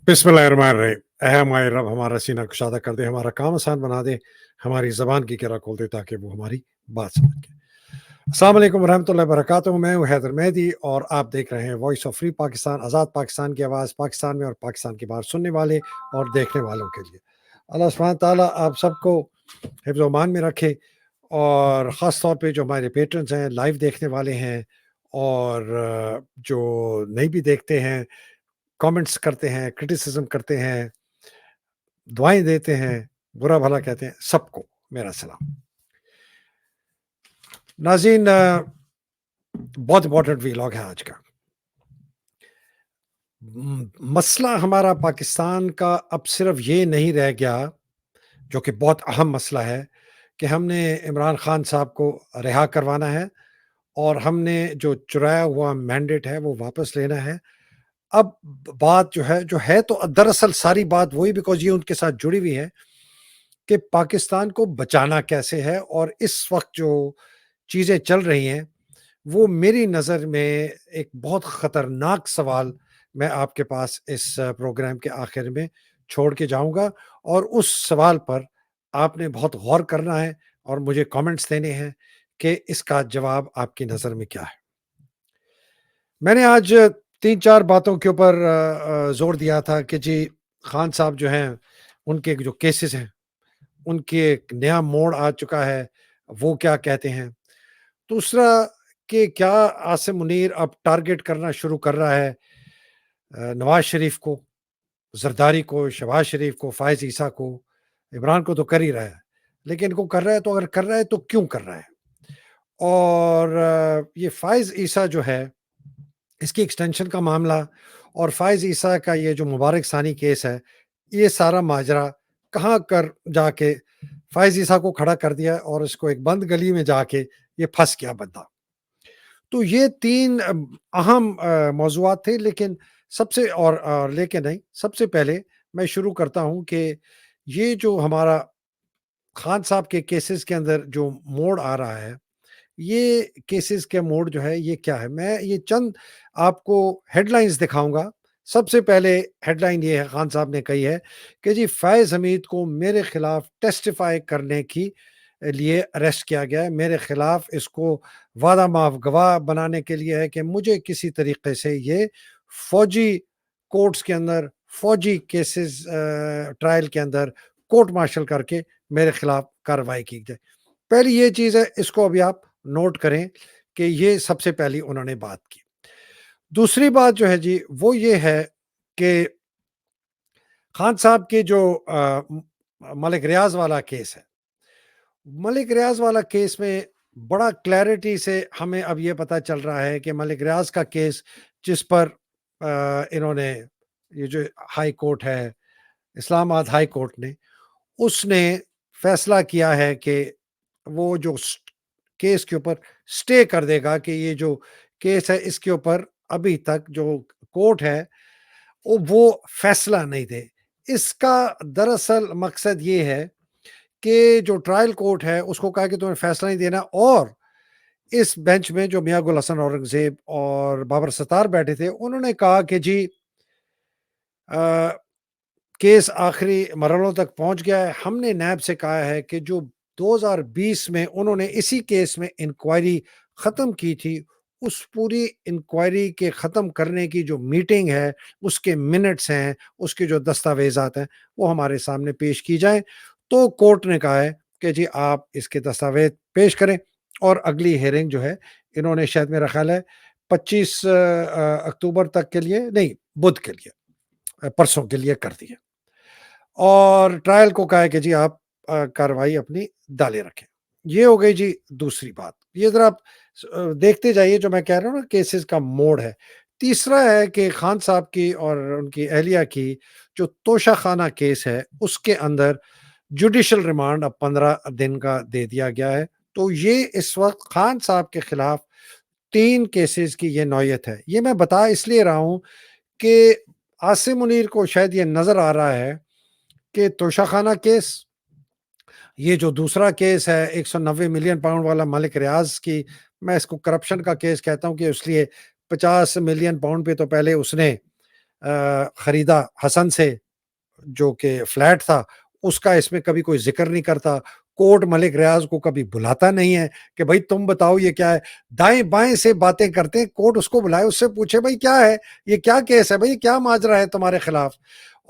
बिस्मिल्लाहिर्रहमानिर्रहीम। ऐ हमारे रब हमारा सीना कुशादा कर दे, हमारा काम आसान बना दे, हमारी ज़बान की किरा खोल दे ताकि वो हमारी बात समझ के। अस्सलाम वालेकुम रहमतुल्लाहि व बरकातुहू। मैं हूँ हैदर मेहदी और आप देख रहे हैं वॉइस ऑफ फ्री पाकिस्तान, आज़ाद पाकिस्तान की आवाज़, पाकिस्तान में और पाकिस्तान के बाहर सुनने वाले और देखने वालों के लिए। अल्लाह सुब्हान ताला आप सबको हिफ्ज़ ओ अमान में रखे और ख़ास तौर पे जो हमारे पेट्रन्स हैं, लाइव देखने वाले हैं और जो नहीं भी देखते हैं, कमेंट्स करते हैं, क्रिटिसिज़्म करते हैं, दुआएँ देते हैं, बुरा भला कहते हैं, सबको मेरा सलाम। नाज़रीन, बहुत इम्पोर्टेंट व्लॉग है आज का। मसला हमारा पाकिस्तान का अब सिर्फ ये नहीं रह गया, जो कि बहुत अहम मसला है, कि हमने इमरान खान साहब को रिहा करवाना है और हमने जो चुराया हुआ मैंडेट है वो वापस लेना है। अब बात जो है तो दरअसल सारी बात वही, बिकॉज़ ये उनके साथ जुड़ी हुई है कि पाकिस्तान को बचाना कैसे है। और इस वक़्त जो चीज़ें चल रही हैं, वो मेरी नज़र में एक बहुत ख़तरनाक सवाल मैं आपके पास इस प्रोग्राम के आखिर में छोड़ के जाऊँगा और उस सवाल पर आपने बहुत गौर करना है और मुझे कमेंट्स देने हैं कि इसका जवाब आपकी नज़र में क्या है। मैंने आज 3-4 बातों के ऊपर ज़ोर दिया था कि जी खान साहब जो हैं, उनके जो केसेस हैं, उनके एक नया मोड़ आ चुका है, वो क्या कहते हैं। दूसरा कि क्या आसिम मुनीर अब टारगेट करना शुरू कर रहा है नवाज़ शरीफ को, ज़रदारी को, शहबाज शरीफ को, फ़ायज़ ईसा को। इमरान को तो कर ही रहा है, लेकिन इनको कर रहा है तो अगर कर रहा है तो क्यों कर रहा है? और ये फ़ायज़ ईसा जो है, इसकी एक्सटेंशन का मामला और फ़ायज़ ईसा का ये जो मुबारक सानी केस है, ये सारा माजरा कहाँ कर जाके फ़ायज़ ईसा को खड़ा कर दिया और इसको एक बंद गली में जाके ये फँस गया बंदा। तो ये 3 अहम मौज़ूआत थे, लेकिन लेकिन नहीं, सबसे पहले मैं शुरू करता हूँ कि ये जो हमारा खान साहब के केसेस के अंदर जो मोड़ आ रहा है, ये केसेस के मोड़ जो है ये क्या है? मैं ये चंद आपको हेडलाइन्स दिखाऊँगा। सबसे पहले हेडलाइन ये है, खान साहब ने कही है कि जी फ़ैज़ हमीद को मेरे खिलाफ टेस्टिफ़ाई करने की लिए अरेस्ट किया गया है। मेरे खिलाफ इसको वादा माफ़ गवाह बनाने के लिए है कि मुझे किसी तरीके से ये फ़ौजी कोर्ट्स के अंदर, फ़ौजी केसेस ट्रायल के अंदर कोर्ट मार्शल करके मेरे खिलाफ कार्रवाई की जाए। पहली ये चीज़ है, इसको अभी आप नोट करें कि ये सबसे पहली उन्होंने बात की। दूसरी बात जो है जी, वो ये है कि खान साहब के जो मलिक रियाज़ वाला केस है, मलिक रियाज़ वाला केस में बड़ा क्लैरिटी से हमें अब ये पता चल रहा है कि मलिक रियाज़ का केस, जिस पर इन्होंने ये जो हाई कोर्ट है, इस्लामाबाद हाई कोर्ट ने, उसने फैसला किया है कि वो जो केस के ऊपर स्टे कर देगा कि ये जो केस है इसके ऊपर अभी तक जो कोर्ट है वो फैसला नहीं दे। इसका दरअसल मकसद ये है कि जो ट्रायल कोर्ट है उसको कहा कि तुम्हें फैसला नहीं देना, और इस बेंच में जो मियां गुल हसन औरंगजेब और बाबर सत्तार बैठे थे, उन्होंने कहा कि जी केस आखिरी मरहलों तक पहुंच गया है। हमने नैब से कहा है कि जो 2020 में उन्होंने इसी केस में इंक्वायरी ख़त्म की थी, उस पूरी इंक्वायरी के ख़त्म करने की जो मीटिंग है, उसके मिनट्स हैं, उसके जो दस्तावेज़ात हैं, वो हमारे सामने पेश की जाएँ। तो कोर्ट ने कहा है कि जी आप इसके दस्तावेज़ पेश करें और अगली हियरिंग जो है, इन्होंने शायद मेरा ख़्याल है 25 अक्टूबर तक के लिए नहीं, बुध के लिए, परसों के लिए कर दी है। और ट्रायल को कहा है कि जी आप कार्रवाई अपनी दाले रखें। ये हो गई जी दूसरी बात। ये ज़रा आप देखते जाइए, जो मैं कह रहा हूँ ना केसेस का मोड़ है। तीसरा है कि खान साहब की और उनकी अहलिया की जो तोशाखाना केस है, उसके अंदर जुडिशियल रिमांड अब 15 दिन का दे दिया गया है। तो ये इस वक़्त खान साहब के खिलाफ 3 केसेस की ये नौयत है। ये मैं बता इसलिए रहा हूँ कि आसिम मुनीर को शायद ये नज़र आ रहा है कि तोशाखाना केस, ये जो दूसरा केस है 190 मिलियन पाउंड वाला मलिक रियाज़ की, मैं इसको करप्शन का केस कहता हूँ कि इसलिए 50 मिलियन पाउंड पे तो पहले उसने خریدا حسن سے، جو کہ فلیٹ تھا، اس کا اس میں کبھی کوئی ذکر نہیں کرتا۔ کورٹ ملک ریاض کو کبھی بلاتا نہیں ہے کہ بھائی تم بتاؤ یہ کیا ہے۔ دائیں بائیں سے باتیں کرتے ہیں، کورٹ اس کو بلائے، اس سے پوچھے بھائی کیا ہے، یہ کیا کیس ہے، بھائی کیا ماجرا ہے تمہارے خلاف،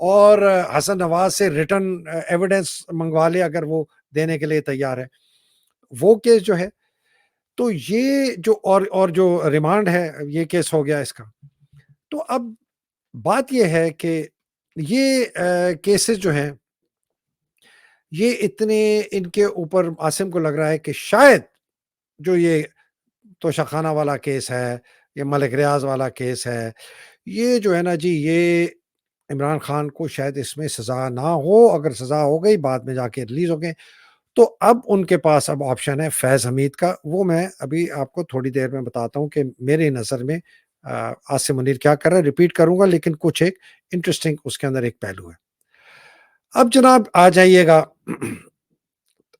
اور حسن نواز سے ریٹن ایویڈنس منگوا لے اگر وہ دینے کے لیے تیار ہے۔ وہ کیس جو ہے، تو یہ جو اور جو ریمانڈ ہے، یہ کیس ہو گیا اس کا۔ تو اب بات یہ ہے کہ یہ کیسز جو ہیں، یہ اتنے ان کے اوپر عاصم کو لگ رہا ہے کہ شاید جو یہ توشہ خانہ والا کیس ہے، یہ ملک ریاض والا کیس ہے، یہ جو ہے نا جی، یہ عمران خان کو شاید اس میں سزا نہ ہو، اگر سزا ہو گئی بعد میں جا کے ریلیز ہو گئے، تو اب ان کے پاس اب آپشن ہے فیض حمید کا۔ وہ میں ابھی آپ کو تھوڑی دیر میں بتاتا ہوں کہ میری نظر میں عاصم منیر کیا کر رہا ہے، ریپیٹ کروں گا لیکن کچھ ایک انٹرسٹنگ اس کے اندر ایک پہلو ہے۔ اب جناب آ جائیے گا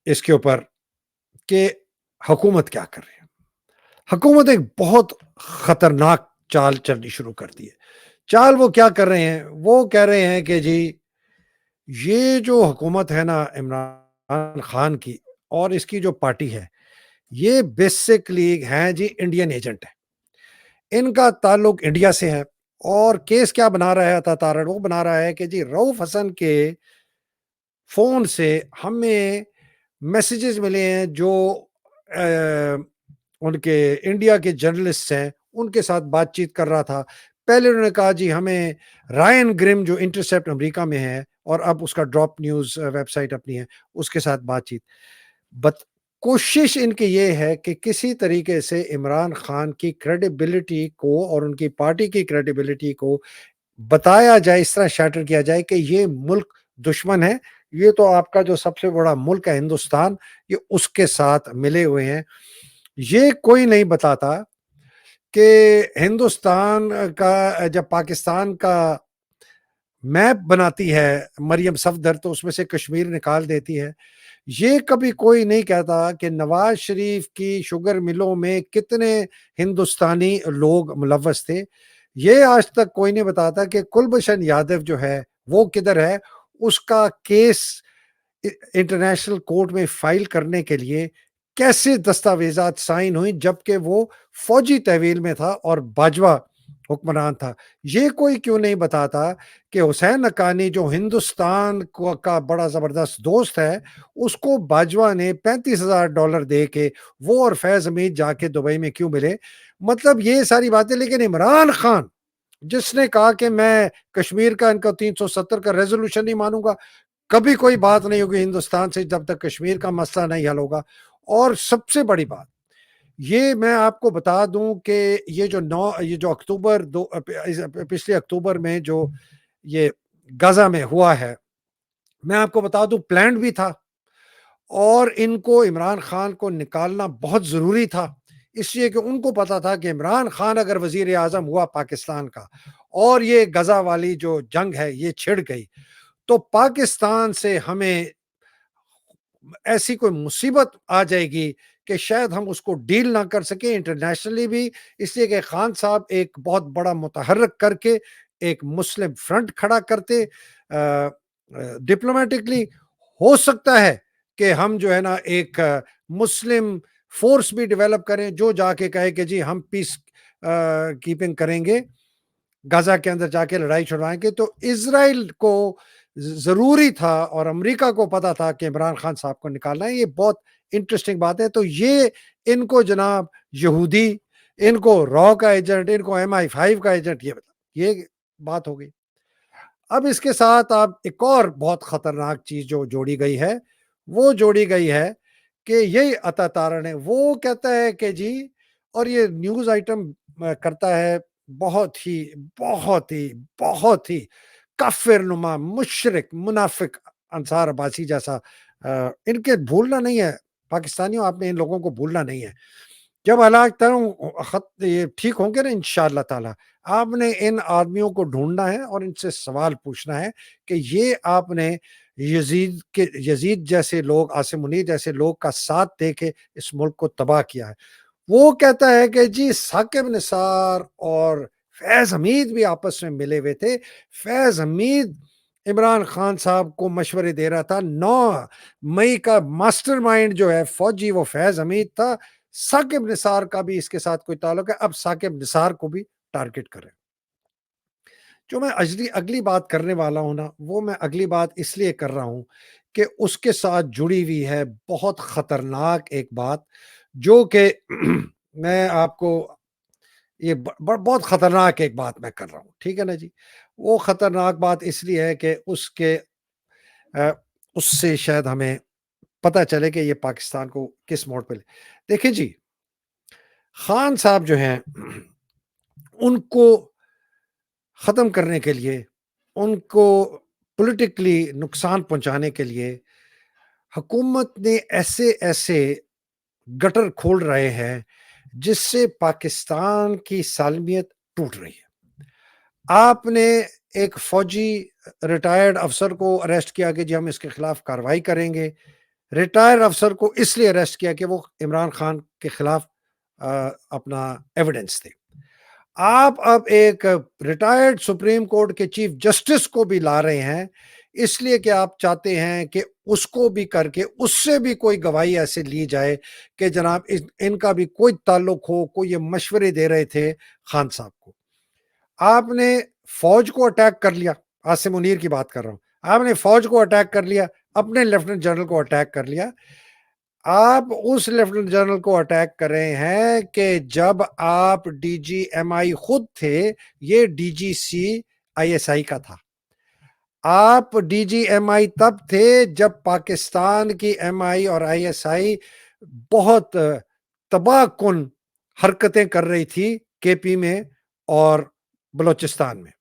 اس کے اوپر کہ حکومت کیا کر رہی ہے۔ حکومت ایک بہت خطرناک چال چلنی شروع کر دی ہے۔ چال وہ کیا کر رہے ہیں، وہ کہہ رہے ہیں کہ جی یہ جو حکومت ہے نا عمران خان کی اور اس کی جو پارٹی ہے، یہ بیسکلی ہیں جی انڈین ایجنٹ ہے، ان کا تعلق انڈیا سے ہے۔ اور کیس کیا بنا رہا ہے عطا تارڑ، وہ بنا رہا ہے کہ جی رؤف حسن کے فون سے ہمیں میسیجز ملے ہیں جو ان کے انڈیا کے جرنلسٹ ہیں ان کے ساتھ بات چیت کر رہا تھا۔ پہلے انہوں نے کہا جی ہمیں رائن گرم جو انٹرسیپٹ امریکہ میں ہے اور اب اس کا ڈراپ نیوز ویب سائٹ اپنی ہے، اس کے ساتھ بات چیت۔ کوشش ان کی یہ ہے کہ کسی طریقے سے عمران خان کی کریڈیبلٹی کو اور ان کی پارٹی کی کریڈیبلٹی کو بتایا جائے، اس طرح شیٹر کیا جائے کہ یہ ملک دشمن ہے، یہ تو آپ کا جو سب سے بڑا ملک ہے ہندوستان، یہ اس کے ساتھ ملے ہوئے ہیں۔ یہ کوئی نہیں بتاتا کہ ہندوستان کا جب پاکستان کا میپ بناتی ہے مریم صفدر تو اس میں سے کشمیر نکال دیتی ہے۔ یہ کبھی کوئی نہیں کہتا کہ نواز شریف کی شوگر ملوں میں کتنے ہندوستانی لوگ ملوث تھے۔ یہ آج تک کوئی نہیں بتاتا کہ کلبھوشن یادو جو ہے وہ کدھر ہے، اس کا کیس انٹرنیشنل کورٹ میں فائل کرنے کے لیے کیسے دستاویزات سائن ہوئی جبکہ وہ فوجی تحویل میں تھا اور باجوہ حکمران تھا۔ یہ کوئی کیوں نہیں بتاتا کہ حسین حقانی جو ہندوستان کا بڑا زبردست دوست ہے، اس کو باجوہ نے $35,000 دے کے وہ اور فیض حمید جا کے دبئی میں کیوں ملے۔ مطلب یہ ساری باتیں، لیکن عمران خان جس نے کہا کہ میں کشمیر کا ان کا 370 کا ریزولوشن نہیں مانوں گا، کبھی کوئی بات نہیں ہوگی ہندوستان سے جب تک کشمیر کا مسئلہ نہیں حل ہوگا۔ اور سب سے بڑی بات یہ میں آپ کو بتا دوں کہ یہ جو اکتوبر پچھلے اکتوبر میں جو یہ غزہ میں ہوا ہے، میں آپ کو بتا دوں پلانڈ بھی تھا اور ان کو عمران خان کو نکالنا بہت ضروری تھا، اس لیے کہ ان کو پتا تھا کہ عمران خان اگر وزیر اعظم ہوا پاکستان کا اور یہ غزہ والی جو جنگ ہے یہ چھڑ گئی تو پاکستان سے ہمیں ایسی کوئی مصیبت آ جائے گی کہ شاید ہم اس کو ڈیل نہ کر سکیں انٹرنیشنلی بھی، اس لیے کہ خان صاحب ایک بہت بڑا متحرک کر کے ایک مسلم فرنٹ کھڑا کرتے ڈپلومیٹکلی، ہو سکتا ہے کہ ہم جو ہے نا ایک مسلم فورس بھی ڈیولپ کریں جو جا کے کہے کہ جی ہم پیس کیپنگ کریں گے، غزہ کے اندر جا کے لڑائی چھڑوائیں گے۔ تو اسرائیل کو ضروری تھا اور امریکہ کو پتا تھا کہ عمران خان صاحب کو نکالنا ہے۔ یہ بہت انٹرسٹنگ بات ہے۔ تو یہ ان کو جناب یہودی، ان کو را کا ایجنٹ، ان کو MI5 کا ایجنٹ، یہ بات ہو گئی۔ اب اس کے ساتھ اب ایک اور بہت خطرناک چیز جو جوڑی گئی ہے، وہ جوڑی گئی ہے کہ یہی عطا تارڑ ہے، وہ کہتا ہے کہ جی، اور یہ نیوز آئٹم کرتا ہے بہت ہی بہت ہی بہت ہی کافر نما مشرک منافق انصار عباسی جیسا، ان کے بھولنا نہیں ہے پاکستانیوں، آپ نے ان لوگوں کو بھولنا نہیں ہے۔ جب حالات خط یہ ٹھیک ہوں گے نا انشاءاللہ تعالی، آپ نے ان آدمیوں کو ڈھونڈنا ہے اور ان سے سوال پوچھنا ہے کہ یہ آپ نے یزید جیسے لوگ، عاصم منیر جیسے لوگ کا ساتھ دے کے اس ملک کو تباہ کیا ہے۔ وہ کہتا ہے کہ جی ثاقب نثار اور फैज़ हमीद भी आपस में मिले हुए थे। फैज़ हमीद इमरान खान साहब को मशवरे दे रहा था। 9 मई का मास्टरमाइंड जो है फौजी, वो फैज़ हमीद था। साकिब निसार का भी इसके साथ कोई ताल्लुक है। अब साकिब निसार को भी टारगेट करें। जो मैं अगली अगली बात करने वाला हूँ ना, वो मैं अगली बात इसलिए कर रहा हूँ कि उसके साथ जुड़ी हुई है बहुत खतरनाक एक बात, जो कि मैं आपको ये बहुत खतरनाक एक बात मैं कर रहा हूँ, ठीक है ना जी? वो खतरनाक बात इसलिए है कि अ, उससे शायद हमें पता चले कि ये पाकिस्तान को किस मोड़ पे ले। देखिए जी, खान साहब जो हैं, उनको ख़त्म करने के लिए, उनको पॉलिटिकली नुकसान पहुँचाने के लिए हुकूमत ने ऐसे-ऐसे गटर खोल रहे हैं, जिससे पाकिस्तान की सालमियत टूट रही है। आपने एक फ़ौजी रिटायर्ड अफ़सर को अरेस्ट किया कि जी हम इसके खिलाफ कार्रवाई करेंगे। रिटायर्ड अफ़सर को इसलिए अरेस्ट किया कि वो इमरान खान के खिलाफ अपना एविडेंस थे। आप अब एक रिटायर्ड सुप्रीम कोर्ट के चीफ जस्टिस को भी ला रहे हैं, इसलिए कि आप चाहते हैं कि उसको भी करके उससे भी कोई गवाही ऐसे ली जाए कि जनाब इनका भी कोई ताल्लुक हो, कोई ये मशवरे दे रहे थे खान साहब को। आपने फौज को अटैक कर लिया, आसिम मुनीर की बात कर रहा हूँ। आपने फौज को अटैक कर लिया, अपने लेफ्टिनेंट जनरल को अटैक कर लिया। आप उस लेफ्टिनेंट जनरल को अटैक कर रहे हैं कि जब आप डीजीएमआई खुद थे, ये डीजीसी आईएसआई का था। आप डीजीएमआई तब थे जब पाकिस्तान की एमआई और आईएसआई बहुत तबाहकुन हरकतें कर रही थी केपी में और बलूचिस्तान में।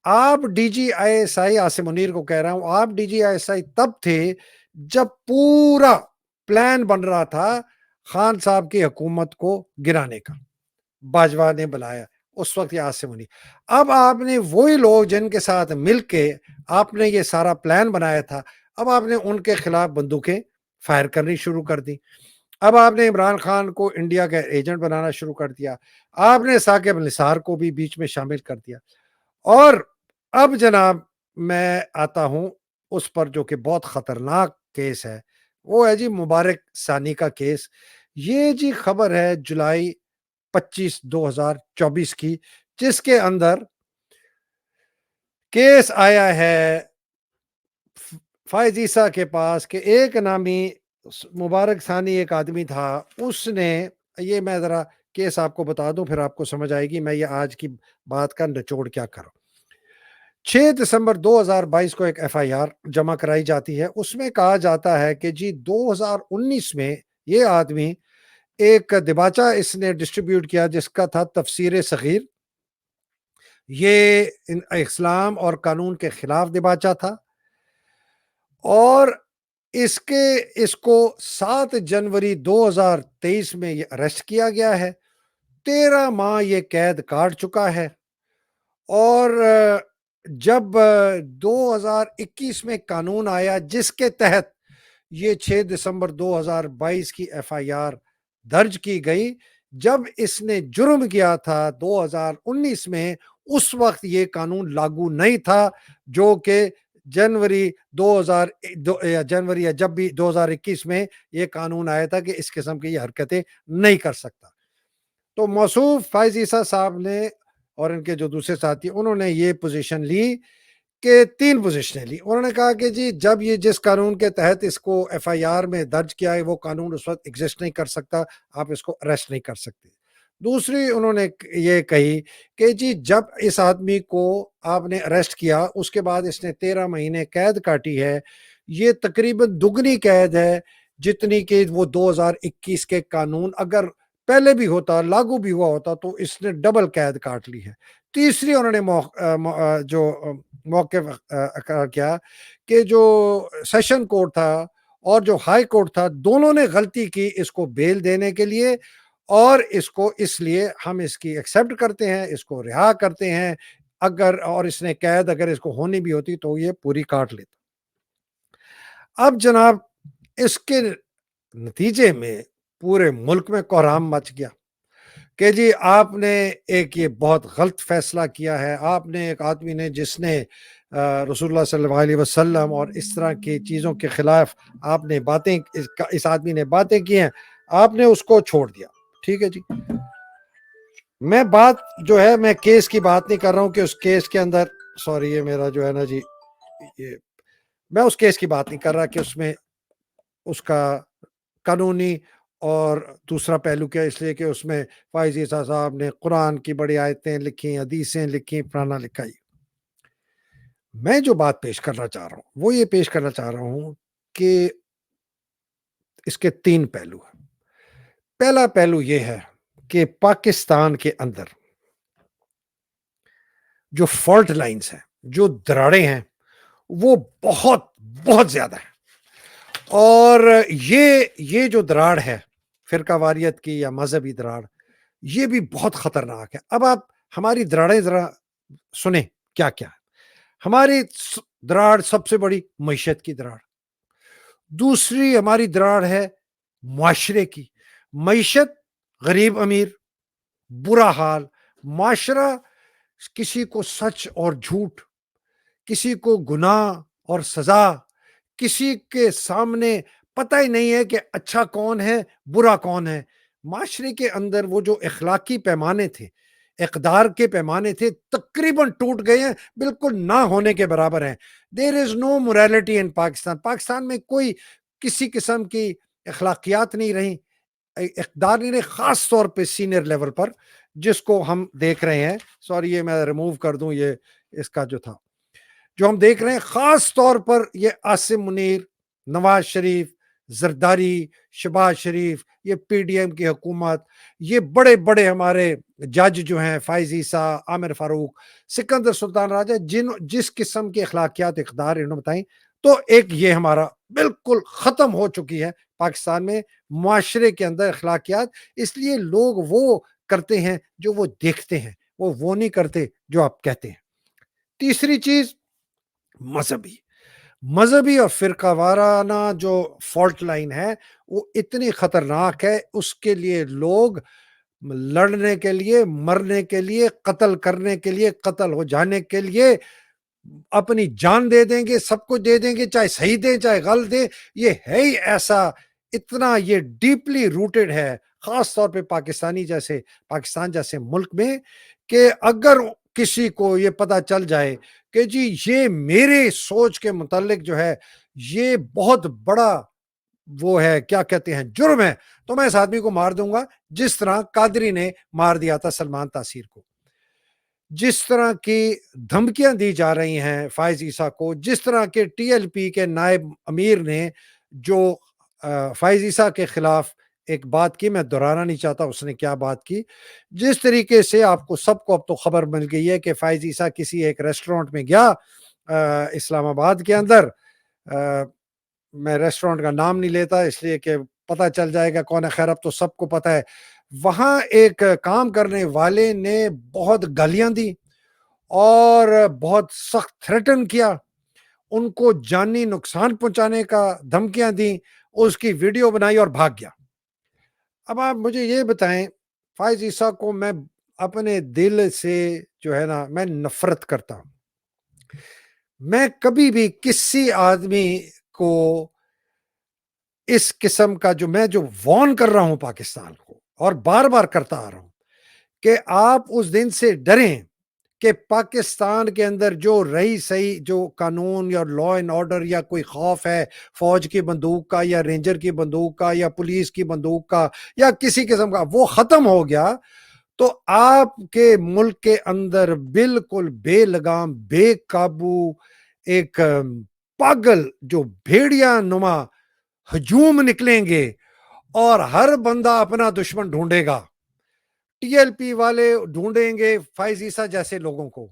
आप डीजीआईएसआई, आसिम मुनीर को कह रहा हूं, आप डीजीआईएसआई तब थे जब पूरा प्लान बन रहा था खान साहब की हुकूमत को गिराने का। बाजवा ने बनाया उस वक्त, ये आसिम मुनीर। अब आपने वही लोग जिनके साथ मिलके आपने ये सारा प्लान बनाया था, अब आपने उनके खिलाफ बंदूकें फायर करनी शुरू कर दी। अब आपने इमरान खान को इंडिया का एजेंट बनाना शुरू कर दिया। आपने साकिब निसार को भी बीच में शामिल कर दिया। और अब जनाब मैं आता हूं उस पर जो कि बहुत खतरनाक केस है, वो है जी मुबारक सानी का केस। ये जी खबर है जुलाई 25 2024 की, जिसके अंदर केस आया है फायज ईसा के पास कि एक नामी मुबारक सानी एक आदमी था, उसने ये, मैं ज़रा केस आपको बता दूं फिर आपको समझ आएगी मैं ये आज की बात का निचोड़ क्या कर रहा हूं। 6 दिसंबर 2022 को एक एफआईआर जमा कराई जाती है। उसमें कहा जाता है कि जी 2019 में ये आदमी एक दिबाचा इसने डिस्ट्रीब्यूट किया जिसका था तफसीर सगीर। ये इस्लाम और कानून के खिलाफ दिबाचा था और इसको 7 जनवरी 2023 में ये अरेस्ट किया गया है। 13 माह ये कैद काट चुका है और जब 2021 में कानून आया जिसके तहत ये 6 दिसंबर 2022 की एफआईआर दर्ज की गई, जब इसने जुर्म किया था 2019 में, उस वक्त ये कानून लागू नहीं था, जो कि जनवरी 2000 जनवरी या जब भी 2021 में ये कानून आया था कि इस किस्म की ये हरकतें नहीं कर सकता। तो मौसूफ फायज ईसा साहब ने और इनके जो दूसरे साथी, उन्होंने ये पोजीशन ली कि 3 पोजीशनें ली। उन्होंने कहा कि जी जब ये जिस कानून के तहत इसको एफआईआर में दर्ज किया है वो कानून उस वक्त एग्जिस्ट नहीं कर सकता, आप इसको अरेस्ट नहीं कर सकते। दूसरी उन्होंने ये कही कि जी जब इस आदमी को आपने अरेस्ट किया उसके बाद इसने 13 महीने कैद काटी है, ये तकरीबन दुगनी कैद है जितनी कि वो 2021 के कानून अगर पहले भी होता, लागू भी हुआ होता, तो इसने डबल कैद काट ली है। तीसरी उन्होंने मौक़िफ़ किया कि जो सेशन कोर्ट था और जो हाई कोर्ट था, दोनों ने गलती की इसको बेल देने के लिए, और इसको इसलिए हम इसकी एक्सेप्ट करते हैं, इसको रिहा करते हैं। अगर और इसने कैद अगर इसको होनी भी होती तो ये पूरी काट लेता। अब जनाब इसके नतीजे में पूरे मुल्क में कोहराम मच गया, کہ جی آپ نے ایک یہ بہت غلط فیصلہ کیا ہے، آپ نے ایک آدمی نے جس نے رسول اللہ صلی اللہ علیہ وسلم اور اس طرح کی چیزوں کے خلاف آپ نے باتیں، اس آدمی نے باتیں کی ہیں، آپ نے اس کو چھوڑ دیا، ٹھیک ہے جی۔ میں بات جو ہے میں کیس کی بات نہیں کر رہا ہوں کہ اس کیس کے اندر، سوری یہ میرا جو ہے نا جی، یہ میں اس کیس کی بات نہیں کر رہا کہ اس میں اس کا قانونی اور دوسرا پہلو کیا، اس لیے کہ اس میں فائز عیسیٰ صاحب نے قرآن کی بڑی آیتیں لکھی، حدیثیں لکھی، پرانا لکھائی۔ میں جو بات پیش کرنا چاہ رہا ہوں وہ یہ پیش کرنا چاہ رہا ہوں کہ اس کے تین پہلو ہیں۔ پہلا پہلو یہ ہے کہ پاکستان کے اندر جو فالٹ لائنز ہیں، جو دراڑیں ہیں، وہ بہت بہت زیادہ ہیں، اور یہ جو دراڑ ہے فرقہ واریت کی یا مذہبی دراڑ، یہ بھی بہت خطرناک ہے۔ اب آپ ہماری دراڑیں ذرا سنیں کیا کیا ہے۔ ہماری دراڑ سب سے بڑی معیشت کی دراڑ، دوسری ہماری دراڑ ہے معاشرے کی، معیشت غریب امیر، برا حال، معاشرہ کسی کو سچ اور جھوٹ، کسی کو گناہ اور سزا، کسی کے سامنے پتہ ہی نہیں ہے کہ اچھا کون ہے برا کون ہے۔ معاشرے کے اندر وہ جو اخلاقی پیمانے تھے، اقدار کے پیمانے تھے، تقریباً ٹوٹ گئے ہیں، بالکل نہ ہونے کے برابر ہیں۔ دیر از نو موریلٹی ان پاکستان۔ پاکستان میں کوئی کسی قسم کی اخلاقیات نہیں رہی، اقدار نہیں رہے، خاص طور پہ سینئر لیول پر جس کو ہم دیکھ رہے ہیں۔ سوری یہ میں ریموو کر دوں، یہ اس کا جو تھا جو ہم دیکھ رہے ہیں، خاص طور پر یہ عاصم منیر، نواز شریف، زرداری، شہباز شریف، یہ پی ڈی ایم کی حکومت، یہ بڑے بڑے ہمارے جج جو ہیں، فائز عیسیٰ، عامر فاروق، سکندر سلطان راجہ، جس قسم کی اخلاقیات اقدار انہوں نے بتائیں، تو ایک یہ ہمارا بالکل ختم ہو چکی ہے پاکستان میں معاشرے کے اندر اخلاقیات۔ اس لیے لوگ وہ کرتے ہیں جو وہ دیکھتے ہیں، وہ نہیں کرتے جو آپ کہتے ہیں۔ تیسری چیز مذہبی اور فرقہ وارانہ جو فالٹ لائن ہے، وہ اتنی خطرناک ہے، اس کے لیے لوگ لڑنے کے لیے، مرنے کے لیے، قتل کرنے کے لیے، قتل ہو جانے کے لیے اپنی جان دے دیں گے، سب کچھ دے دیں گے، چاہے صحیح دیں چاہے غلط دیں۔ یہ ہے ہی ایسا، اتنا یہ ڈیپلی روٹڈ ہے، خاص طور پہ پاکستان جیسے ملک میں، کہ اگر کسی کو یہ پتا چل جائے کہ جی یہ میرے سوچ کے متعلق جو ہے یہ بہت بڑا وہ ہے، کیا کہتے ہیں، جرم ہے، تو میں اس آدمی کو مار دوں گا، جس طرح قادری نے مار دیا تھا سلمان تاثیر کو، جس طرح کی دھمکیاں دی جا رہی ہیں فائز عیسیٰ کو، جس طرح کے ٹی ایل پی کے نائب امیر نے جو فائز عیسیٰ کے خلاف ایک بات کی، میں دہرانا نہیں چاہتا اس نے کیا بات کی، جس طریقے سے آپ کو سب کو اب تو خبر مل گئی ہے کہ فائز عیسیٰ کسی ایک ریسٹورنٹ میں گیا اسلام آباد کے اندر، میں ریسٹورنٹ کا نام نہیں لیتا اس لیے کہ پتہ چل جائے گا کون ہے، خیر اب تو سب کو پتہ ہے۔ وہاں ایک کام کرنے والے نے بہت گالیاں دی اور بہت سخت تھریٹن کیا، ان کو جانی نقصان پہنچانے کا دھمکیاں دیں، اس کی ویڈیو بنائی اور بھاگ گیا۔ اب آپ مجھے یہ بتائیں، فائز عیسیٰ کو میں اپنے دل سے جو ہے نا میں نفرت کرتا ہوں، میں کبھی بھی کسی آدمی کو اس قسم کا جو وارن کر رہا ہوں پاکستان کو، اور بار بار کرتا آ رہا ہوں، کہ آپ اس دن سے ڈریں کہ پاکستان کے اندر جو رہی صحیح جو قانون یا لا اینڈ آرڈر یا کوئی خوف ہے فوج کی بندوق کا یا رینجر کی بندوق کا یا پولیس کی بندوق کا یا کسی قسم کا، وہ ختم ہو گیا، تو آپ کے ملک کے اندر بالکل بے لگام، بے قابو، ایک پاگل جو بھیڑیا نما ہجوم نکلیں گے، اور ہر بندہ اپنا دشمن ڈھونڈے گا۔ ٹی ایل پی والے ڈھونڈیں گے فائز عیسیٰ جیسے لوگوں کو،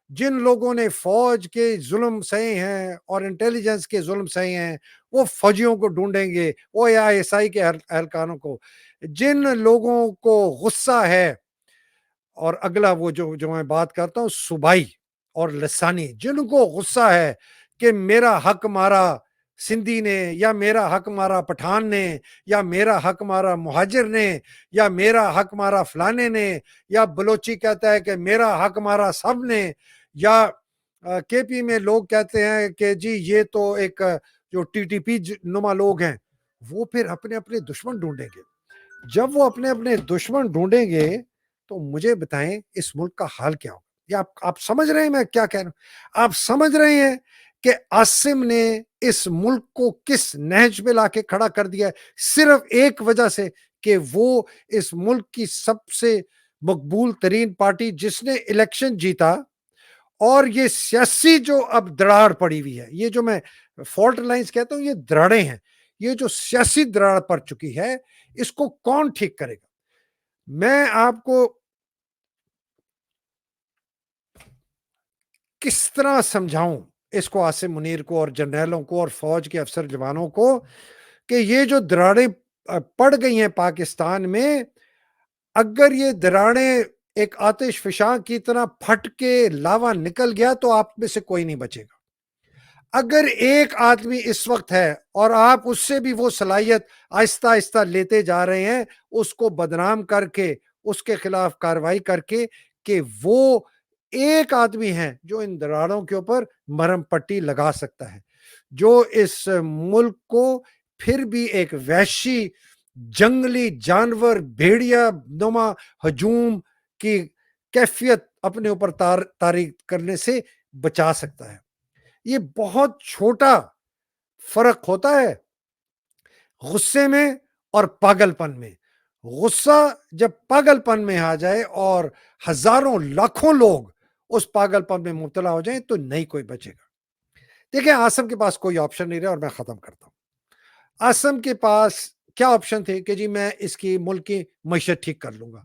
جن لوگوں نے فوج کے ظلم سہے ہیں اور انٹیلیجنس کے ظلم سہے ہیں، وہ فوجیوں کو ڈھونڈیں گے، وہ آئی ایس آئی کے اہلکاروں کو، جن لوگوں کو غصہ ہے، اور اگلا وہ جو میں بات کرتا ہوں صوبائی اور لسانی، جن کو غصہ ہے کہ میرا حق مارا سندھی نے، یا میرا حق مارا پٹھان نے، یا میرا حق مارا مہاجر نے، یا میرا حق مارا فلانے نے، یا بلوچی کہتا ہے کہ میرا حق مارا سب نے، یا کے پی میں لوگ کہتے ہیں کہ جی یہ تو ایک جو ٹی ٹی پی نما لوگ ہیں، وہ پھر اپنے اپنے دشمن ڈھونڈیں گے۔ جب وہ اپنے اپنے دشمن ڈھونڈیں گے تو مجھے بتائیں اس ملک کا حال کیا ہوگا؟ یا آپ سمجھ رہے ہیں میں کیا کہہ رہا ہوں؟ آپ سمجھ رہے ہیں کہ عاصم نے اس ملک کو کس نہج پہ لا کے کھڑا کر دیا ہے؟ صرف ایک وجہ سے کہ وہ اس ملک کی سب سے مقبول ترین پارٹی جس نے الیکشن جیتا، اور یہ سیاسی جو اب دراڑ پڑی ہوئی ہے، یہ جو میں فالٹ لائنز کہتا ہوں، یہ دراڑیں ہیں، یہ جو سیاسی دراڑ پڑ چکی ہے، اس کو کون ٹھیک کرے گا؟ میں آپ کو کس طرح سمجھاؤں اس کو، عاصم منیر کو اور جنرلوں کو اور فوج کے افسر جوانوں کو، کہ یہ جو دراڑیں پڑ گئی ہیں پاکستان میں، اگر یہ دراڑیں ایک آتش فشاں کی طرح پھٹ کے لاوا نکل گیا تو آپ میں سے کوئی نہیں بچے گا۔ اگر ایک آدمی اس وقت ہے اور آپ اس سے بھی وہ صلاحیت آہستہ آہستہ لیتے جا رہے ہیں، اس کو بدنام کر کے، اس کے خلاف کارروائی کر کے، کہ وہ ایک آدمی ہے جو ان دراڑوں کے اوپر مرہم پٹی لگا سکتا ہے، جو اس ملک کو پھر بھی ایک وحشی جنگلی جانور بھیڑیا نما ہجوم کی کیفیت اپنے اوپر طاری کرنے سے بچا سکتا ہے۔ یہ بہت چھوٹا فرق ہوتا ہے غصے میں اور پاگل پن میں۔ غصہ جب پاگل پن میں آ جائے اور ہزاروں لاکھوں لوگ اس پاگل پن میں مبتلا ہو جائیں تو نہیں کوئی بچے گا۔ دیکھیں عاصم کے پاس کوئی آپشن نہیں رہا، اور میں ختم کرتا ہوں۔ عاصم کے پاس کیا آپشن تھے کہ جی میں اس کی ملک کی معیشت ٹھیک کر لوں گا؟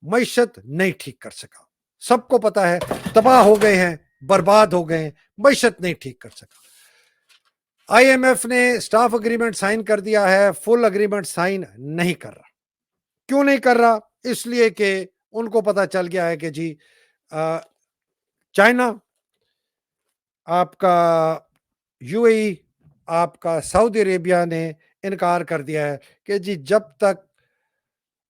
معیشت نہیں ٹھیک کر سکا، سب کو پتا ہے، تباہ ہو گئے ہیں، برباد ہو گئے ہیں، معیشت نہیں ٹھیک کر سکا۔ آئی ایم ایف نے سٹاف اگریمنٹ سائن کر دیا ہے، فل اگریمنٹ سائن نہیں کر رہا۔ کیوں نہیں کر رہا؟ اس لیے کہ ان کو پتا چل گیا ہے کہ جی چائنا، آپ کا یو اے ای، آپ کا سعودی عربیہ نے انکار کر دیا ہے کہ جی جب تک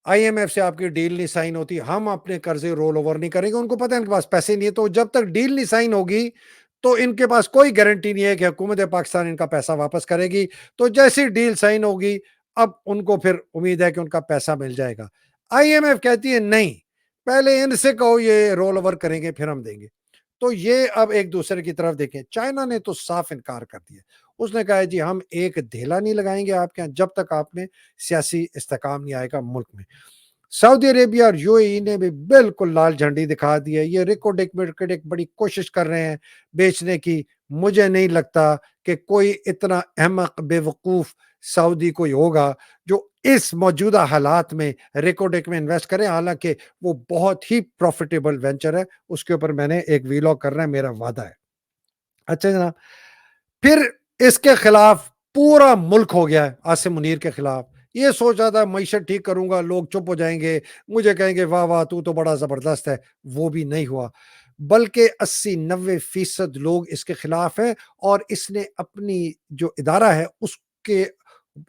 آئی ایم ایف سے آپ کی ڈیل نہیں سائن ہوتی ہم اپنے قرضے رول اوور نہیں کریں گے۔ ان کو پتہ ہے ان کے پاس پیسے نہیں ہے، تو جب تک ڈیل نہیں سائن ہوگی تو ان کے پاس کوئی گارنٹی نہیں ہے کہ حکومت پاکستان ان کا پیسہ واپس کرے گی۔ تو جیسی ڈیل سائن ہوگی اب ان کو پھر امید ہے کہ ان کا پیسہ مل جائے گا۔ آئی ایم ایف کہتی ہے نہیں، پہلے ان سے کہو یہ رول اوور کریں گے پھر ہم دیں گے۔ تو یہ اب ایک دوسرے کی طرف دیکھیں۔ چائنا نے تو صاف انکار کر دیا، اس نے کہا ہے جی ہم ایک دھیلا نہیں لگائیں گے آپ کے یہاں جب تک آپ میں سیاسی استحکام نہیں آئے گا ملک میں۔ سعودی عربیہ اور یو اے ای نے بھی بالکل لال جھنڈی دکھا دی ہے۔ یہ ریکارڈ بڑی کوشش کر رہے ہیں بیچنے کی۔ مجھے نہیں لگتا کہ کوئی اتنا احمق بے وقوف سعودی کوئی ہوگا جو اس موجودہ حالات میں ریکوڈیک میں انویسٹ کرے، حالانکہ وہ بہت ہی پروفیٹیبل وینچر ہے۔ اس کے اوپر میں نے ایک ویلاگ کرنا ہے، میرا وعدہ ہے۔ اچھا جناب، پھر اس کے خلاف پورا ملک ہو گیا ہے عاصم منیر کے خلاف۔ یہ سوچا تھا معیشت ٹھیک کروں گا، لوگ چپ ہو جائیں گے، مجھے کہیں گے واہ واہ تو بڑا زبردست ہے، وہ بھی نہیں ہوا، بلکہ 80-90% لوگ اس کے خلاف ہیں، اور اس نے اپنی جو ادارہ ہے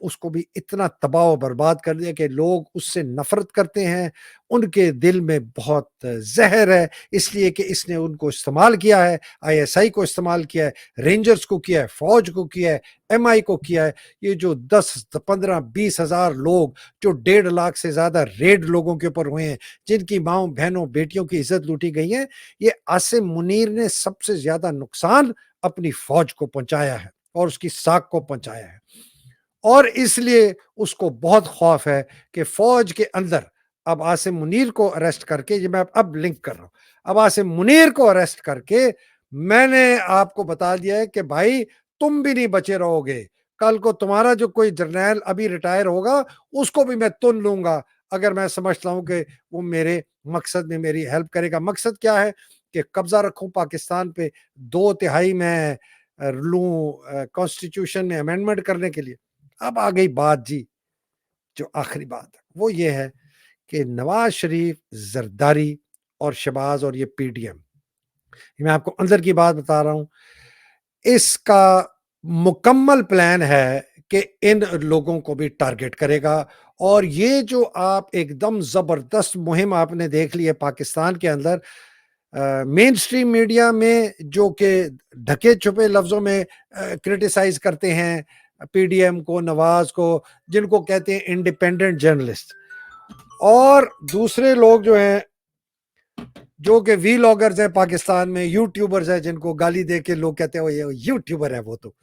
اس کو بھی اتنا تباہ و برباد کر دیا کہ لوگ اس سے نفرت کرتے ہیں، ان کے دل میں بہت زہر ہے، اس لیے کہ اس نے ان کو استعمال کیا ہے، آئی ایس آئی کو استعمال کیا ہے، رینجرز کو کیا ہے، فوج کو کیا ہے، ایم آئی کو کیا ہے۔ یہ جو 10-15-20 ہزار لوگ جو 1.5 لاکھ سے زیادہ ریڈ لوگوں کے اوپر ہوئے ہیں، جن کی ماؤں بہنوں بیٹیوں کی عزت لوٹی گئی ہے، یہ عاصم منیر نے سب سے زیادہ نقصان اپنی فوج کو پہنچایا ہے اور اس کی ساکھ کو پہنچایا ہے۔ اور اس لیے اس کو بہت خوف ہے کہ فوج کے اندر اب عاصم منیر کو اریسٹ کر کے، یہ میں اب لنک کر رہا ہوں، اب عاصم منیر کو اریسٹ کر کے میں نے آپ کو بتا دیا ہے کہ بھائی تم بھی نہیں بچے رہو گے، کل کو تمہارا جو کوئی جرنیل ابھی ریٹائر ہوگا اس کو بھی میں تن لوں گا، اگر میں سمجھتا ہوں کہ وہ میرے مقصد میں میری ہیلپ کرے گا۔ مقصد کیا ہے؟ کہ قبضہ رکھوں پاکستان پہ، 2/3 میں لوں کانسٹیٹیوشن میں امینڈمنٹ کرنے کے لیے۔ اب آ گئی بات جی، جو آخری بات ہے وہ یہ ہے کہ نواز شریف، زرداری اور شہباز اور یہ پی ڈی ایم، میں آپ کو اندر کی بات بتا رہا ہوں، اس کا मुकम्मल प्लान है कि इन लोगों को भी टारगेट करेगा। और ये जो आप एकदम ज़बरदस्त मुहिम आपने देख ली है पाकिस्तान के अंदर, मेन स्ट्रीम मीडिया में जो कि ढके छुपे लफ्ज़ों में क्रिटिसाइज़ करते हैं पीडीएम को, नवाज़ को, जिनको कहते हैं इंडिपेंडेंट जर्नलिस्ट, और दूसरे लोग जो हैं, जो कि वीलॉगर्स हैं पाकिस्तान में, यूट्यूबर्स हैं, जिनको गाली दे के लोग कहते हैं वो ये यूट्यूबर है, वो तो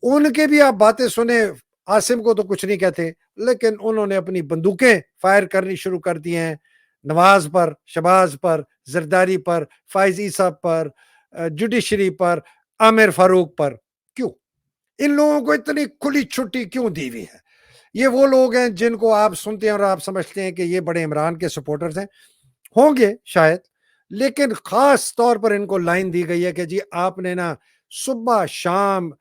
उनके भी आप बातें सुने। आसिम को तो कुछ नहीं कहते, लेकिन उन्होंने अपनी बंदूकें फायर करनी शुरू कर दी हैं नवाज पर, शहबाज पर, जरदारी पर, फाइज ईसा पर, जुडिशरी पर, आमिर फारूक पर। क्यों इन लोगों को इतनी खुली छुट्टी क्यों दी हुई है? ये वो लोग हैं जिनको आप सुनते हैं और आप समझते हैं कि ये बड़े इमरान के सपोर्टर्स हैं, होंगे शायद, लेकिन खास तौर पर इनको लाइन दी गई है कि जी आपने ना सुबह शाम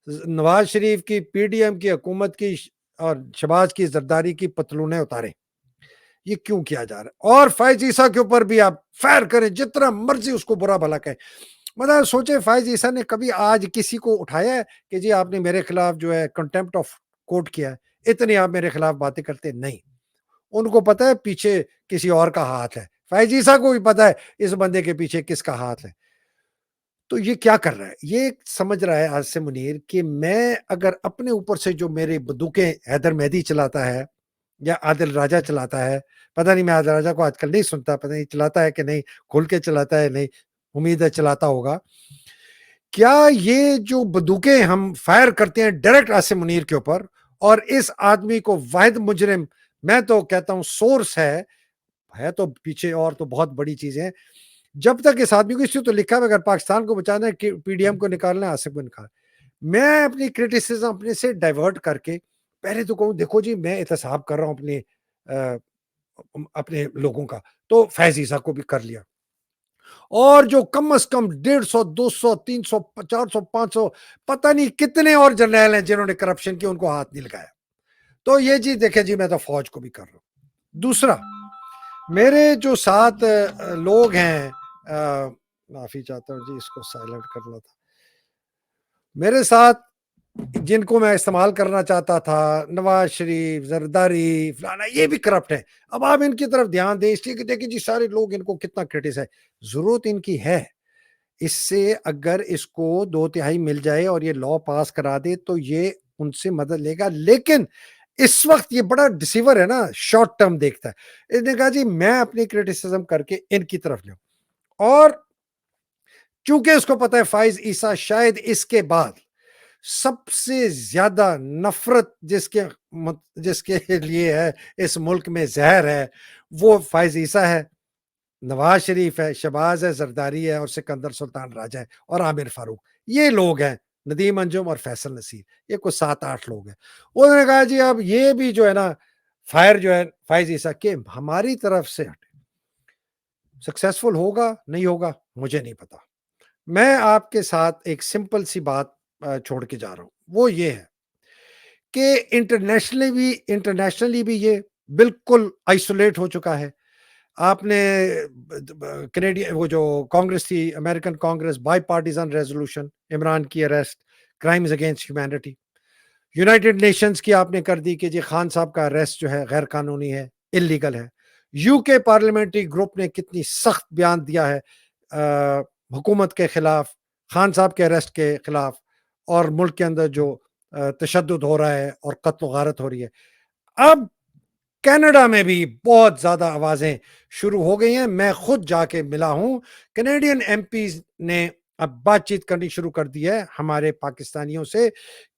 नवाज शरीफ की, पीडीएम की हुकूमत की और शहबाज की, जरदारी की पतलूनें उतारें। ये क्यों किया जा रहा है? और फैज ईसा के ऊपर भी आप फायर करें, जितना मर्जी उसको बुरा भला कहें। मतलब सोचे फैज ईसा ने कभी आज किसी को उठाया है कि जी आपने मेरे खिलाफ जो है कंटेम्प्ट ऑफ कोर्ट किया है, इतनी आप मेरे खिलाफ बातें करते? नहीं, उनको पता है पीछे किसी और का हाथ है। फैज ईसा को भी पता है इस बंदे के पीछे किसका हाथ है। तो ये क्या कर रहा है? ये समझ रहा है आसिम मुनीर कि मैं अगर अपने ऊपर से जो मेरी बंदूकें हैदर मेहदी चलाता है या आदिल राजा चलाता है, पता नहीं, मैं आदिल राजा को आजकल नहीं सुनता, पता नहीं चलाता है कि नहीं, खुल के चलाता है नहीं, उम्मीद है चलाता होगा। क्या ये जो बंदूकें हम फायर करते हैं डायरेक्ट आसिम मुनीर के ऊपर, और इस आदमी को वाहिद मुजरिम, मैं तो कहता हूं सोर्स है तो पीछे और तो बहुत बड़ी चीजें हैं। जब तक इस आदमी को, इससे तो लिखा है अगर पाकिस्तान को बचाना है कि पीडीएम को निकालना है, आसिफ को निकाल। मैं अपनी क्रिटिसिज्म अपने से डाइवर्ट करके पहले तो कहूं देखो जी मैं एहतसाब कर रहा हूं अपने अपने लोगों का, तो फैज ईसा को भी कर लिया, और जो कम से कम 150, 200, 300, 400, 500, पता नहीं कितने और जर्नैल हैं जिन्होंने करप्शन की, उनको हाथ नहीं लगाया। तो ये जी देखे जी, मैं तो फौज को भी कर रहा हूं। दूसरा, मेरे जो साथ लोग हैं, माफी चाहता हूँ जी, इसको साइलेंट करना था। मेरे साथ जिनको मैं इस्तेमाल करना चाहता था, नवाज शरीफ, जरदारी, फलाना, ये भी करप्ट है। अब आप इनकी तरफ ध्यान दें, इसलिए कि देखिए जी सारे लोग इनको कितना क्रिटिसाइज, जरूरत इनकी है। इससे अगर इसको 2/3 मिल जाए और ये लॉ पास करा दे तो ये उनसे मदद लेगा, लेकिन इस वक्त ये बड़ा डिसीवर है ना, शॉर्ट टर्म देखता है। इसने कहा जी मैं अपनी क्रिटिसिज्म करके इनकी तरफ लूं, और चूंकि उसको पता है फाइज ईसा शायद इसके बाद सबसे ज्यादा नफरत जिसके लिए है इस मुल्क में जहर है, वो फाइज ईसा है, नवाज शरीफ है, शहबाज है, जरदारी है, और सिकंदर सुल्तान राजा है, और आमिर फारूक। ये लोग हैं, नदीम अंजुम और फैसल नसीर, ये कुछ 7-8 लोग हैं। उन्होंने कहा जी अब ये भी जो है ना, फायर जो है फाइज ईसा के हमारी तरफ से हटे। सक्सेसफुल होगा नहीं होगा मुझे नहीं पता। मैं आपके साथ एक सिंपल सी बात छोड़ के जा रहा हूं, वो ये है कि इंटरनेशनली भी ये बिल्कुल आइसोलेट हो चुका है। आपने कनेडियन, वो जो कांग्रेस थी, American Congress, bipartisan resolution, Imran की arrest, crimes against humanity, United Nations की आपने कर दी कि जी खान साहब का अरेस्ट जो है गैर कानूनी है, इलीगल है। यूके पार्लियामेंट्री ग्रुप ने कितनी सख्त बयान दिया है हुकूमत के खिलाफ, खान साहब के अरेस्ट के खिलाफ, और मुल्क के अंदर जो तशद्दुद हो रहा है और कत्ल गारत हो रही है। अब कनाडा में भी बहुत ज्यादा आवाजें शुरू हो गई हैं। मैं खुद जाके मिला हूं, कनेडियन एमपीज ने अब बातचीत करनी शुरू कर दी है हमारे पाकिस्तानियों से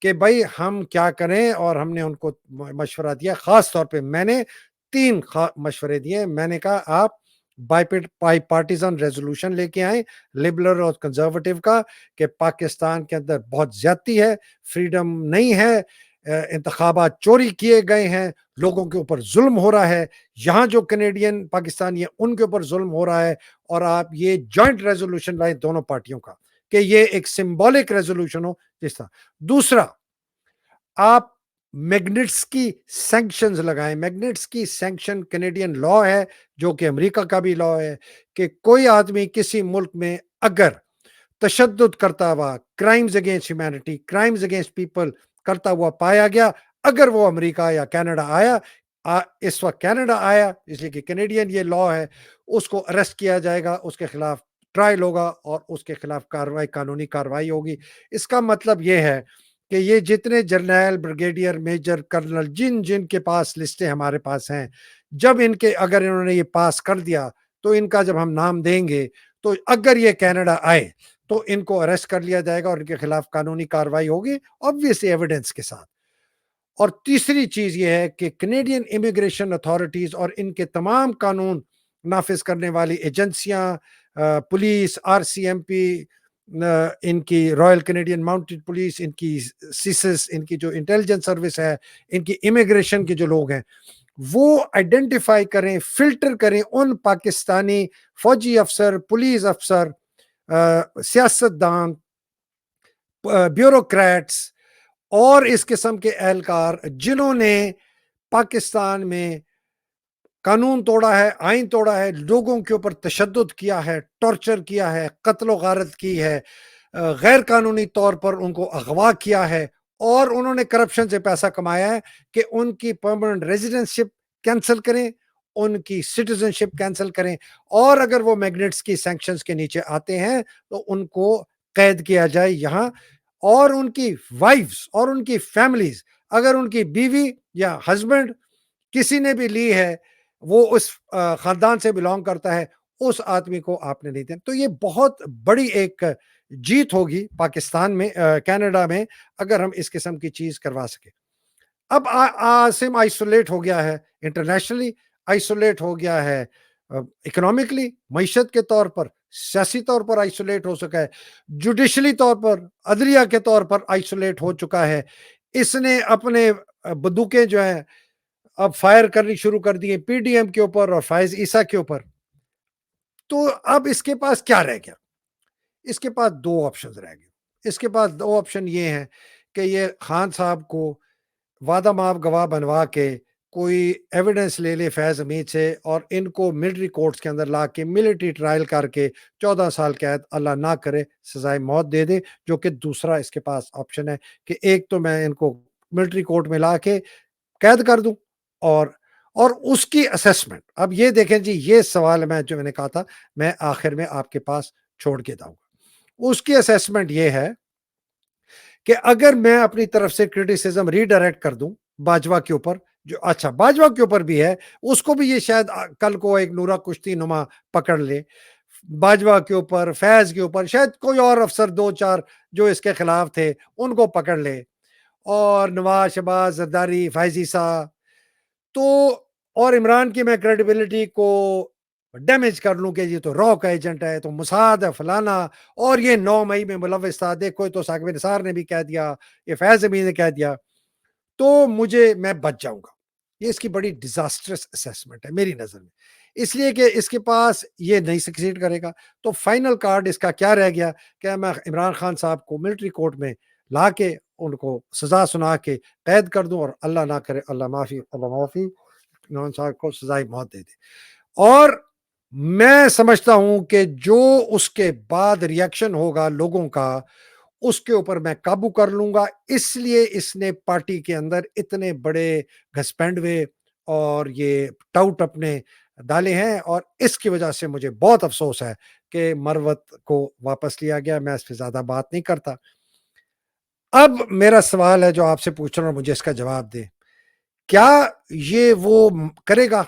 कि भाई हम क्या करें, और हमने उनको मशवरा दिया। खास तौर पे मैंने 3 मशवरे दिए। मैंने कहा आप बाई पार्टीजन रेजोल्यूशन लेके आए, लिबरल और कंजर्वेटिव का, कि पाकिस्तान के अंदर बहुत ज्यादती है, फ्रीडम नहीं है, इंतखाबात चोरी किए गए हैं, लोगों के ऊपर जुल्म हो रहा है, यहाँ जो कनेडियन पाकिस्तानी है उनके ऊपर जुल्म हो रहा है, और आप ये जॉइंट रेजोल्यूशन लाए दोनों पार्टियों का कि ये एक सिंबॉलिक रेजोल्यूशन हो जिस तरह। दूसरा, आप मैग्निट्सकी सैंक्शंस लगाएं। मैग्निट्सकी सैंक्शन कनेडियन लॉ है, जो कि अमेरिका का भी लॉ है, कि कोई आदमी किसी मुल्क में अगर तशद्दुद करता हुआ, crimes against humanity, crimes against people करता हुआ पाया गया, अगर वो अमेरिका या कनाडा आया, इस वक्त कनाडा आया इसलिए कि कैनेडियन ये लॉ है, उसको अरेस्ट किया जाएगा, उसके खिलाफ ट्रायल होगा और उसके खिलाफ कार्रवाई, कानूनी कार्रवाई होगी। इसका मतलब ये है कि ये जितने जर्नैल, ब्रिगेडियर, मेजर, कर्नल, जिन जिन के पास लिस्टें हमारे पास हैं, जब इनके अगर इन्होंने ये पास कर दिया, तो इनका जब हम नाम देंगे, तो अगर ये कनाडा आए तो इनको अरेस्ट कर लिया जाएगा और इनके खिलाफ कानूनी कार्रवाई होगी, ऑब्वियसली एविडेंस के साथ। और तीसरी चीज ये है कि कैनेडियन इमिग्रेशन अथॉरिटीज और इनके तमाम कानून नाफिज करने वाली एजेंसियां, पुलिस, आरसीएमपी, इनकी रॉयल कैनेडियन माउंटेड पुलिस, इनकी सीसेस, इनकी जो इंटेलिजेंस सर्विस है, इनकी इमिग्रेशन के जो लोग हैं, वो आइडेंटिफाई करें, फिल्टर करें उन पाकिस्तानी फौजी अफसर, पुलिस अफसर, सियासतदान, ब्यूरोक्रेट्स और इस किस्म के एहलकार जिन्होंने पाकिस्तान में कानून तोड़ा है, आइन तोड़ा है, लोगों के ऊपर तशद्दुद किया है, टॉर्चर किया है, कत्ल गारत की है, गैर कानूनी तौर पर उनको अगवा किया है और उन्होंने करप्शन से पैसा कमाया है, कि उनकी परमानेंट रेजिडेंसशिप कैंसिल करें, उनकी सिटीजनशिप कैंसिल करें और अगर वो मैग्नेट्स की सैंक्शंस के नीचे आते हैं तो उनको कैद किया जाए यहाँ। और उनकी वाइफ्स और उनकी फैमिलीज, अगर उनकी बीवी या हस्बैंड किसी ने भी ली है, वो उस खानदान से बिलोंग करता है, उस आदमी को आपने नहीं देना। तो ये बहुत बड़ी एक जीत होगी पाकिस्तान में, कनाडा में, अगर हम इस किस्म की चीज करवा सके। अब आसिम आइसोलेट हो गया है, इंटरनेशनली आइसोलेट हो गया है, इकोनॉमिकली, मईशत के तौर पर, सियासी तौर पर आइसोलेट हो सका है, जुडिशली तौर पर, अदलिया के तौर पर आइसोलेट हो चुका है। इसने अपने बंदूकें जो है अब फायर करनी शुरू कर दी है पीडीएम के ऊपर और फायज ईसा के ऊपर। तो अब इसके पास क्या रह गया? इसके पास दो ऑप्शन रह गए। इसके पास दो ऑप्शन ये हैं कि ये खान साहब को वादा माफ गवाह बनवा के कोई एविडेंस ले ले फैज हमीद से और इनको मिलिट्री कोर्ट्स के अंदर ला के मिलिट्री ट्रायल करके 14 साल कैद, अल्लाह ना करे सजाए मौत दे दे, जो कि दूसरा इसके पास ऑप्शन है कि एक तो मैं इनको मिलिट्री कोर्ट में ला के कैद कर दूं और उसकी असेसमेंट। अब ये देखें जी, ये सवाल मैं जो मैंने कहा था, मैं आखिर में आपके पास छोड़ के जाऊंगा। उसकी असेसमेंट ये है कि अगर मैं अपनी तरफ से क्रिटिसिज्म रीडायरेक्ट कर दूं बाजवा के ऊपर, जो अच्छा बाजवा के ऊपर भी है, उसको भी ये शायद कल को एक नूरा कुश्ती नुमा पकड़ ले, बाजवा के ऊपर, फैज के ऊपर, शायद कोई और अफसर दो चार जो इसके खिलाफ थे उनको पकड़ ले, और नवाज, शहबाज, जरदारी, फैजी सा, तो और इमरान की मैं क्रेडिबिलिटी को डैमेज कर लूं कि ये तो रॉ का एजेंट है, तो मुसाद है, फलाना, और ये 9 मई में मुलविस था, देखो तो साकिब निसार ने भी कह दिया, ये फैज अमीन ने कह दिया, तो मुझे मैं बच जाऊंगा। ये इसकी बड़ी डिजास्टरस असेसमेंट है मेरी नजर में, इसलिए कि इसके पास ये नहीं सक्सीड करेगा। तो फाइनल कार्ड इसका क्या रह गया कि मैं इमरान खान साहब को मिलिट्री कोर्ट में ला के उनको सजा सुना के कैद कर दूं और अल्लाह ना करे, अल्लाह माफी, इमरान साहब को सजाई मौत दे दे। और मैं समझता हूं कि जो उसके बाद रिएक्शन होगा लोगों का, उसके ऊपर मैं काबू कर लूंगा। इसलिए इसने पार्टी के अंदर इतने बड़े घसपैंडवे और ये टाउट अपने डाले हैं, और इसकी वजह से मुझे बहुत अफसोस है कि मरवत को वापस लिया गया। मैं इस पर ज्यादा बात नहीं करता। अब मेरा सवाल है जो आपसे पूछ रहा हूं, मुझे इसका जवाब दे। क्या ये वो करेगा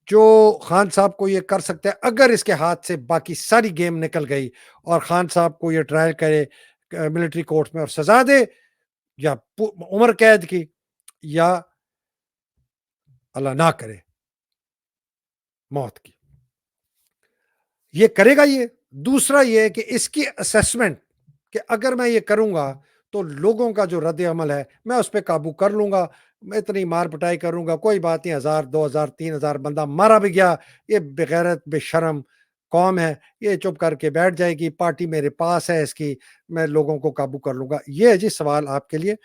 जो खान साहब को ये कर सकते हैं, अगर इसके हाथ से बाकी सारी गेम निकल गई और खान साहब को ये ट्रायल करे मिलिट्री कोर्ट में और सजा दे, या उम्र कैद की, या अल्लाह ना करे मौत की? ये करेगा ये? दूसरा ये है कि इसकी असेसमेंट, कि अगर मैं ये करूंगा तो लोगों का जो रद्द अमल है मैं उस पर काबू कर लूंगा, मैं इतनी मार पिटाई करूंगा, कोई बात नहीं, 1000, 2000, 3000 बंदा मारा भी गया, ये बेगैरत बेशरम कौम है, ये चुप करके बैठ जाएगी, पार्टी मेरे पास है इसकी, मैं लोगों को काबू कर लूंगा। ये है जी सवाल आपके लिए,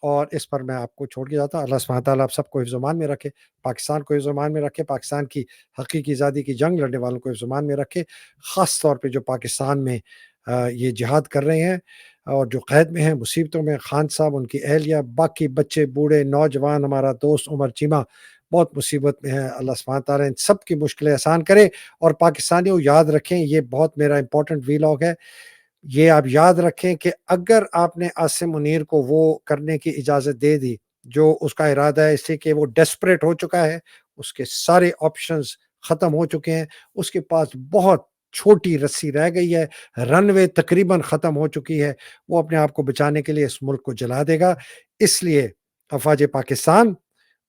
और इस पर मैं आपको छोड़ के जाता हूँ। अल्लाह सुब्हानहू व तआला आप सबको हिफ्ज़-ओ-मान में रखे, पाकिस्तान को हिफ्ज़-ओ-मान में रखे, पाकिस्तान की हकीकी आज़ादी की जंग लड़ने वालों को हिफ्ज़-ओ-मान में रखे, ख़ास तौर पे जो पाकिस्तान में یہ جہاد کر رہے ہیں اور جو قید میں ہیں، مصیبتوں میں، خان صاحب، ان کی اہلیہ، باقی بچے، بوڑھے، نوجوان، ہمارا دوست عمر چیمہ بہت مصیبت میں ہے۔ اللہ سبحانہ تعالیٰ ان سب کی مشکلیں آسان کرے۔ اور پاکستانیوں یاد رکھیں، یہ بہت میرا امپورٹنٹ ویلاگ ہے، یہ آپ یاد رکھیں کہ اگر آپ نے عاصم منیر کو وہ کرنے کی اجازت دے دی جو اس کا ارادہ ہے، اس لیے کہ وہ ڈیسپریٹ ہو چکا ہے، اس کے سارے آپشنز ختم ہو چکے ہیں، اس کے پاس بہت چھوٹی رسی رہ گئی ہے، رن وے تقریباً ختم ہو چکی ہے، وہ اپنے آپ کو بچانے کے لیے اس ملک کو جلا دے گا۔ اس لیے افواج پاکستان،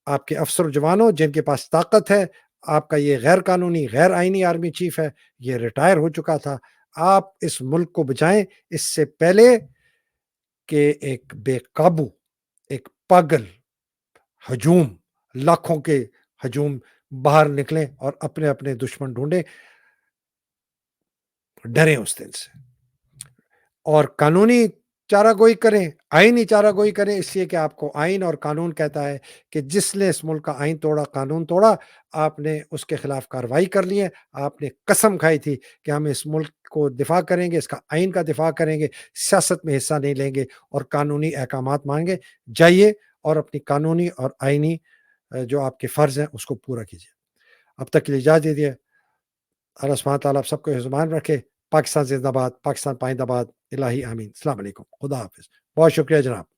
آپ کے افسر و جوانوں جن کے پاس طاقت ہے، آپ کا یہ غیر قانونی غیر آئینی آرمی چیف ہے، یہ ریٹائر ہو چکا تھا، آپ اس ملک کو بچائیں اس سے پہلے کہ ایک بے قابو، ایک پاگل ہجوم، لاکھوں کے ہجوم باہر نکلیں اور اپنے اپنے دشمن ڈھونڈیں، ڈریں اس دن سے اور قانونی چارہ گوئی کریں، آئینی چارہ گوئی کریں، اس لیے کہ آپ کو آئین اور قانون کہتا ہے کہ جس نے اس ملک کا آئین توڑا، قانون توڑا، آپ نے اس کے خلاف کارروائی کر لی ہے، آپ نے قسم کھائی تھی کہ ہم اس ملک کو دفاع کریں گے، اس کا آئین کا دفاع کریں گے، سیاست میں حصہ نہیں لیں گے اور قانونی احکامات مانگے جائیے اور اپنی قانونی اور آئینی جو آپ کے فرض ہیں اس کو پورا کیجیے۔ اب تک کے لیے اجازت دیجیے۔ اللہ سبحانہ تعالیٰ آپ سب کو حفظ رکھے۔ پاکستان زندہ باد، پاکستان پائندہ باد، الہی آمین۔ السلام علیکم، خدا حافظ، بہت شکریہ جناب۔